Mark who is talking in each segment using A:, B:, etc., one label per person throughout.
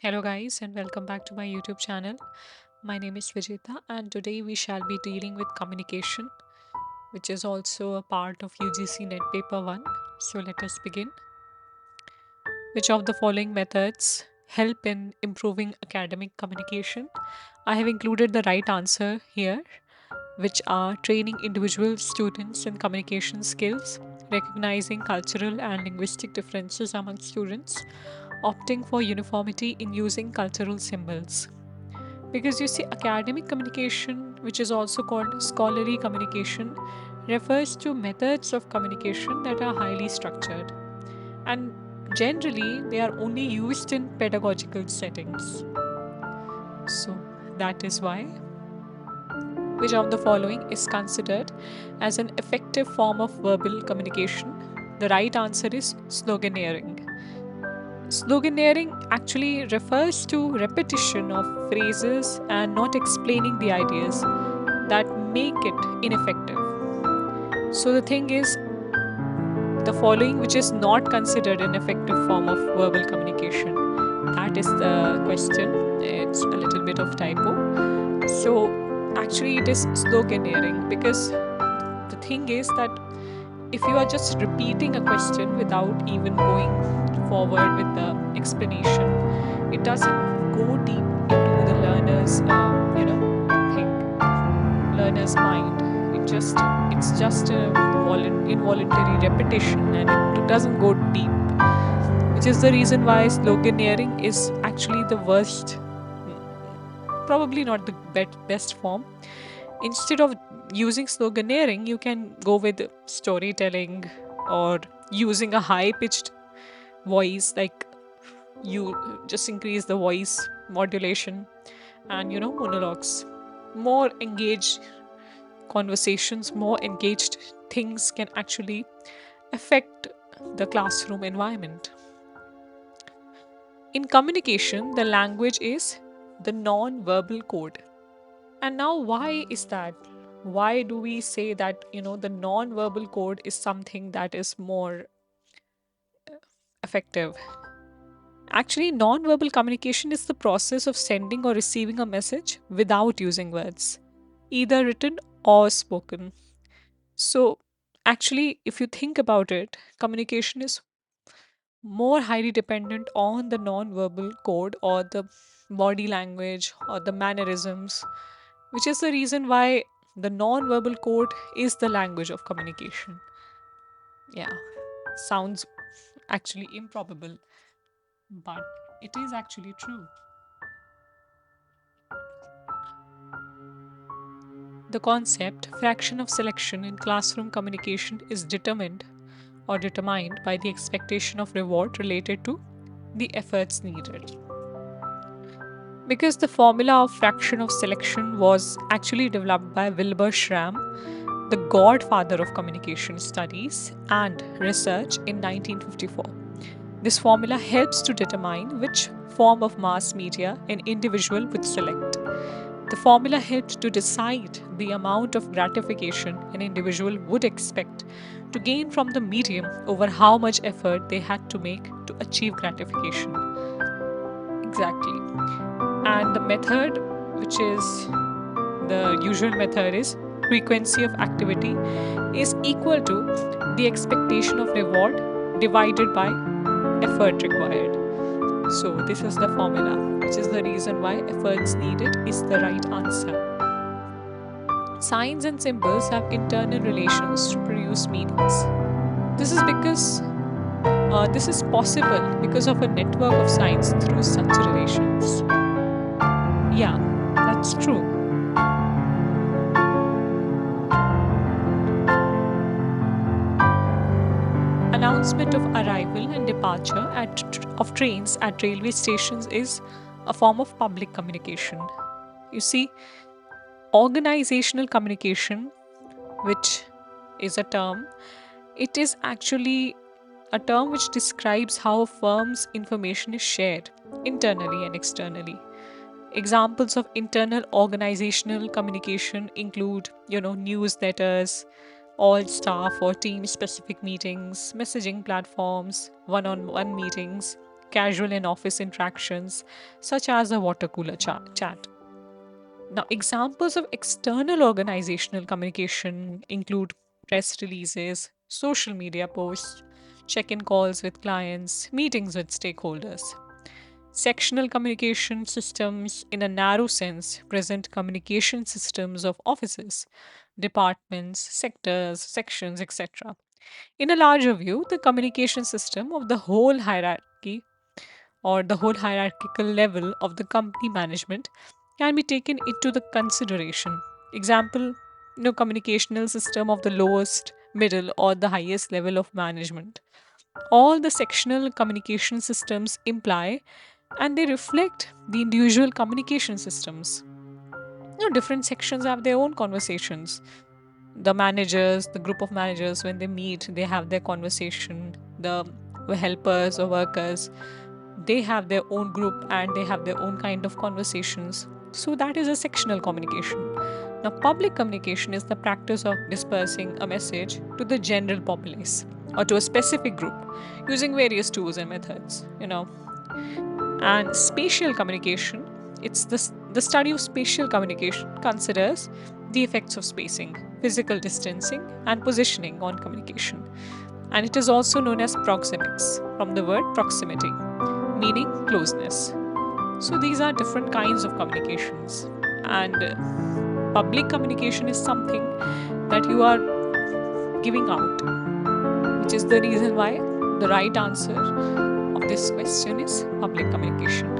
A: Hello, guys, and welcome back to my YouTube channel. My name is Vijita, and today we shall be dealing with communication, which is also a part of UGC NET Paper 1. So, let us begin. Which of the following methods help in improving academic communication? I have included the right answer here, which are training individual students in communication skills, recognizing cultural and linguistic differences among students, opting for uniformity in using cultural symbols. Because you see, academic communication, which is also called scholarly communication, refers to methods of communication that are highly structured. And generally, they are only used in pedagogical settings. So, that is why. Which of the following is considered as an effective form of verbal communication? The right answer is sloganeering. Sloganeering actually refers to repetition of phrases and not explaining the ideas that make it ineffective. So the thing is, the following which is not considered an effective form of verbal communication. That is the question. It's a little bit of typo. So actually it is sloganeering because the thing is that if you are just repeating a question without even going forward with the explanation, it doesn't go deep into the learner's learner's mind. It's just a involuntary repetition, and it doesn't go deep, which is the reason why sloganeering is actually the worst, probably not the best form. Instead of using sloganeering, you can go with storytelling or using a high pitched voice, like you just increase the voice modulation and monologues. More engaged conversations, more engaged things can actually affect the classroom environment. In communication, the language is the non-verbal code. And now, why is that? Why do we say that, the non-verbal code is something that is more effective? Actually, non-verbal communication is the process of sending or receiving a message without using words, either written or spoken. So, actually, if you think about it, communication is more highly dependent on the non-verbal code or the body language or the mannerisms, which is the reason why the non-verbal code is the language of communication. Yeah, sounds actually improbable, but it is actually true. The concept fraction of selection in classroom communication is determined by the expectation of reward related to the efforts needed. Because the formula of fraction of selection was actually developed by Wilbur Schramm, the godfather of communication studies and research in 1954. This formula helps to determine which form of mass media an individual would select. The formula helped to decide the amount of gratification an individual would expect to gain from the medium over how much effort they had to make to achieve gratification. Exactly. And the method, which is the usual method, is frequency of activity is equal to the expectation of reward divided by effort required. So, this is the formula, which is the reason why efforts needed is the right answer. Signs and symbols have internal relations to produce meanings. This is because this is possible because of a network of signs through such relations. Yeah, that's true. Announcement of arrival and departure of trains at railway stations is a form of public communication. You see, organizational communication, which is a term, it is actually a term which describes how a firm's information is shared internally and externally. Examples of internal organizational communication include, newsletters, all staff or team specific meetings, messaging platforms, one on one meetings, casual and office interactions, such as a water cooler chat. Now, examples of external organizational communication include press releases, social media posts, check in calls with clients, meetings with stakeholders. Sectional communication systems, in a narrow sense, present communication systems of offices, departments, sectors, sections, etc. In a larger view, the communication system of the whole hierarchy or the whole hierarchical level of the company management can be taken into the consideration. Example, communicational system of the lowest, middle, or the highest level of management. All the sectional communication systems imply and they reflect the individual communication systems. Different sections have their own conversations. The managers, the group of managers, when they meet, they have their conversation. The helpers or workers, they have their own group and they have their own kind of conversations. So that is a sectional communication. Now, public communication is the practice of dispersing a message to the general populace or to a specific group using various tools and methods. And spatial communication, it's the study of spatial communication considers the effects of spacing, physical distancing, and positioning on communication. And it is also known as proxemics, from the word proximity, meaning closeness. So these are different kinds of communications. And public communication is something that you are giving out, which is the reason why the right answer of this question is public communication.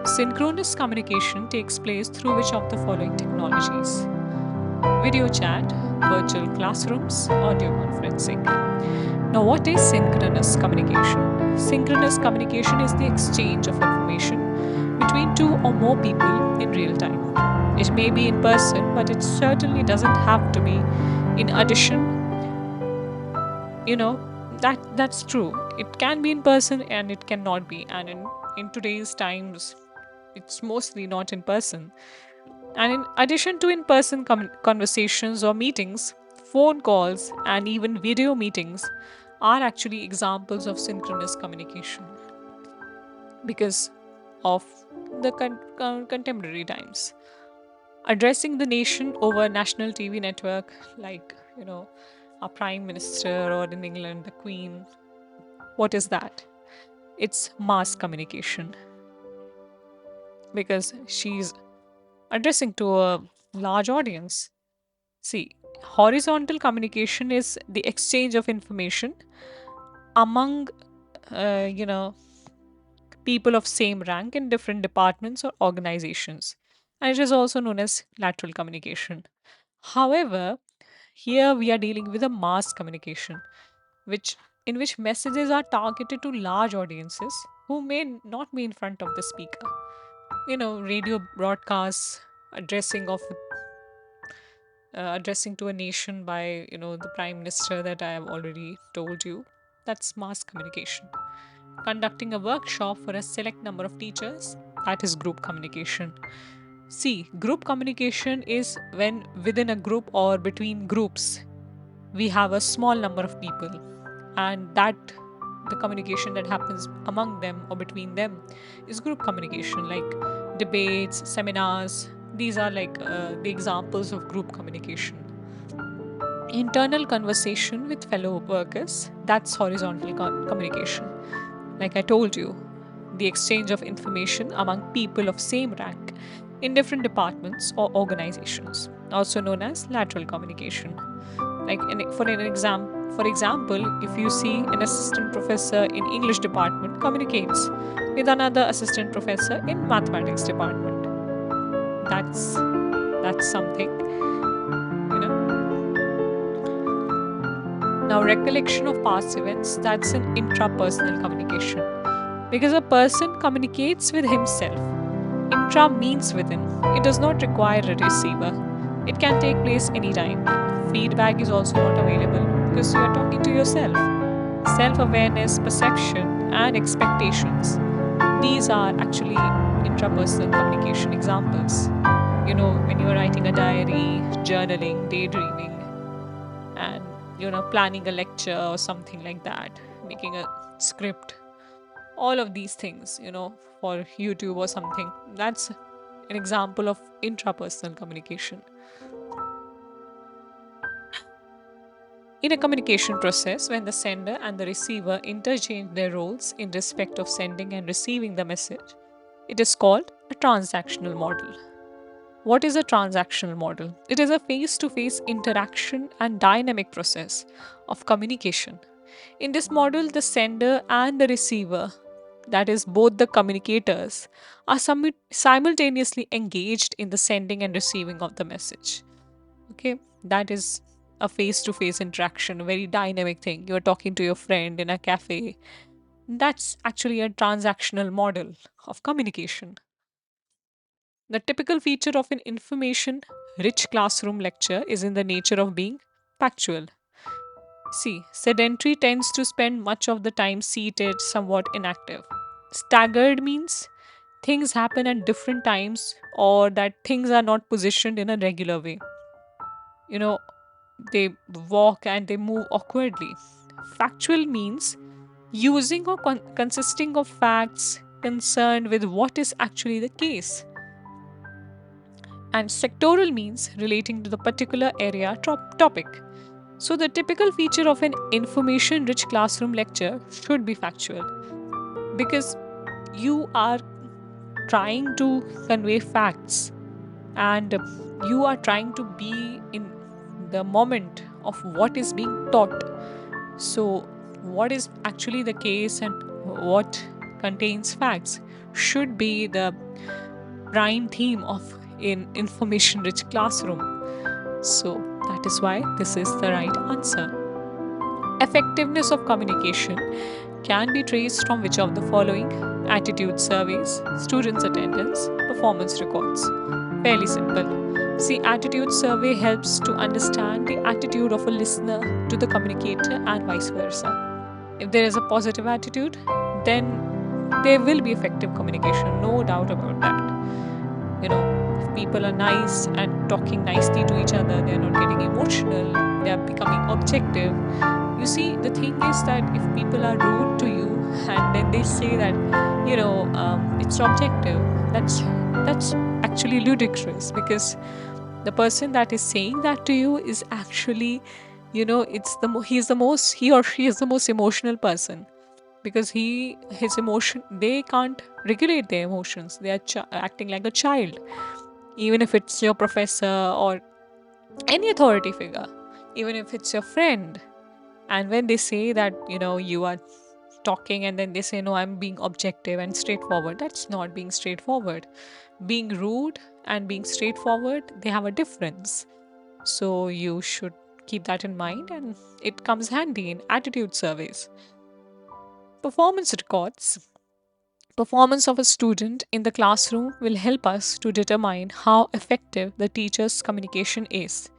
A: Synchronous communication takes place through which of the following technologies? Video chat, virtual classrooms, audio conferencing. Now, what is synchronous communication? Synchronous communication is the exchange of information between two or more people in real time. It may be in person, but it certainly doesn't have to be. In addition, that's true. It can be in person and it cannot be. And in today's times, it's mostly not in person. And in addition to in person conversations or meetings, phone calls and even video meetings are actually examples of synchronous communication because of the contemporary times. Addressing the nation over a national TV network, like, a prime minister, or in England, the Queen. What is that? It's mass communication because she's addressing to a large audience. See, horizontal communication is the exchange of information among, uh, you know, people of same rank in different departments or organizations. And it is also known as lateral communication. However, here we are dealing with a mass communication, which in which messages are targeted to large audiences who may not be in front of the speaker. Radio broadcasts addressing of addressing to a nation by the prime minister that I have already told you. That's mass communication. Conducting a workshop for a select number of teachers, that is group communication. See, group communication is when within a group or between groups we have a small number of people, and that the communication that happens among them or between them is group communication, like debates, seminars. These are like the examples of group communication. Internal conversation with fellow workers, that's horizontal communication. Like I told you, the exchange of information among people of same rank in different departments or organizations, also known as lateral communication. Like for example, if you see an assistant professor in English department communicates with another assistant professor in mathematics department, that's something, you know. Now, recollection of past events, that's an intrapersonal communication because a person communicates with himself. Intra means within. It does not require a receiver. It can take place anytime. Feedback is also not available because you are talking to yourself. Self awareness, perception, and expectations. These are actually intrapersonal communication examples. When you're writing a diary, journaling, daydreaming, and planning a lecture or something like that, making a script. all of these things, for YouTube or something. That's an example of intrapersonal communication. In a communication process, when the sender and the receiver interchange their roles in respect of sending and receiving the message, it is called a transactional model. What is a transactional model? It is a face to face interaction and dynamic process of communication. In this model, the sender and the receiver, that is, both the communicators, are simultaneously engaged in the sending and receiving of the message. Okay, that is a face to face interaction, a very dynamic thing. You're talking to your friend in a cafe. That's actually a transactional model of communication. The typical feature of an information rich classroom lecture is in the nature of being factual. See, sedentary tends to spend much of the time seated, somewhat inactive. Staggered means things happen at different times or that things are not positioned in a regular way. You know, they walk and they move awkwardly. Factual means using or consisting of facts concerned with what is actually the case. And sectoral means relating to the particular area topic. So, the typical feature of an information rich classroom lecture should be factual because you are trying to convey facts and you are trying to be in the moment of what is being taught. So, what is actually the case and what contains facts should be the prime theme of an information rich classroom. So, that is why this is the right answer. Effectiveness of communication can be traced from which of the following: attitude surveys, students' attendance, performance records. Fairly simple. See, attitude survey helps to understand the attitude of a listener to the communicator and vice versa. If there is a positive attitude, then there will be effective communication, no doubt about that. If people are nice and talking nicely to each other, they are not getting emotional, they are becoming objective. You see, the thing is that if people are rude to you and then they say that, it's objective, that's actually ludicrous because the person that is saying that to you is actually, he or she is the most emotional person because his emotion, they can't regulate their emotions. They are acting like a child, even if it's your professor or any authority figure, even if it's your friend. And when they say that, you are talking and then they say, no, I'm being objective and straightforward, that's not being straightforward. Being rude and being straightforward, they have a difference. So you should keep that in mind, and it comes handy in attitude surveys. Performance records. Performance of a student in the classroom will help us to determine how effective the teacher's communication is.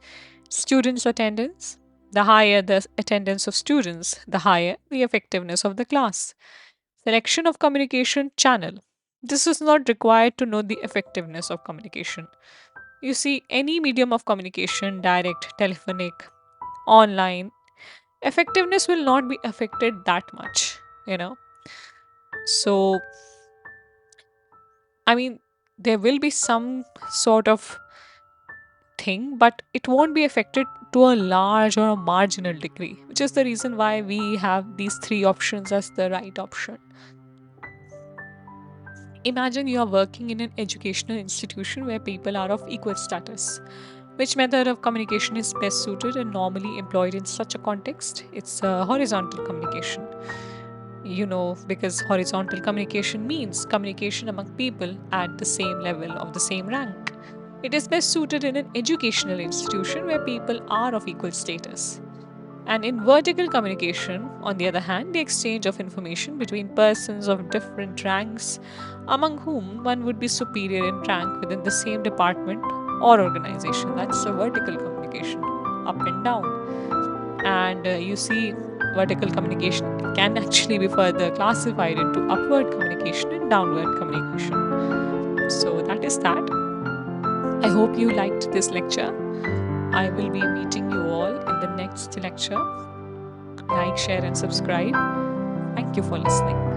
A: Students' attendance. The higher the attendance of students, the higher the effectiveness of the class. Selection of communication channel. This is not required to know the effectiveness of communication. You see, any medium of communication, direct, telephonic, online, effectiveness will not be affected that much, So, I mean, there will be some sort of thing, but it won't be affected to a large or a marginal degree, which is the reason why we have these three options as the right option. Imagine you are working in an educational institution where people are of equal status. Which method of communication is best suited and normally employed in such a context? It's horizontal communication. Because horizontal communication means communication among people at the same level of the same rank. It is best suited in an educational institution where people are of equal status. And in vertical communication, on the other hand, the exchange of information between persons of different ranks, among whom one would be superior in rank within the same department or organization. That's a vertical communication, up and down. And you see, vertical communication can actually be further classified into upward communication and downward communication. So that is that. I hope you liked this lecture. I will be meeting you all in the next lecture. Like, share, and subscribe. Thank you for listening.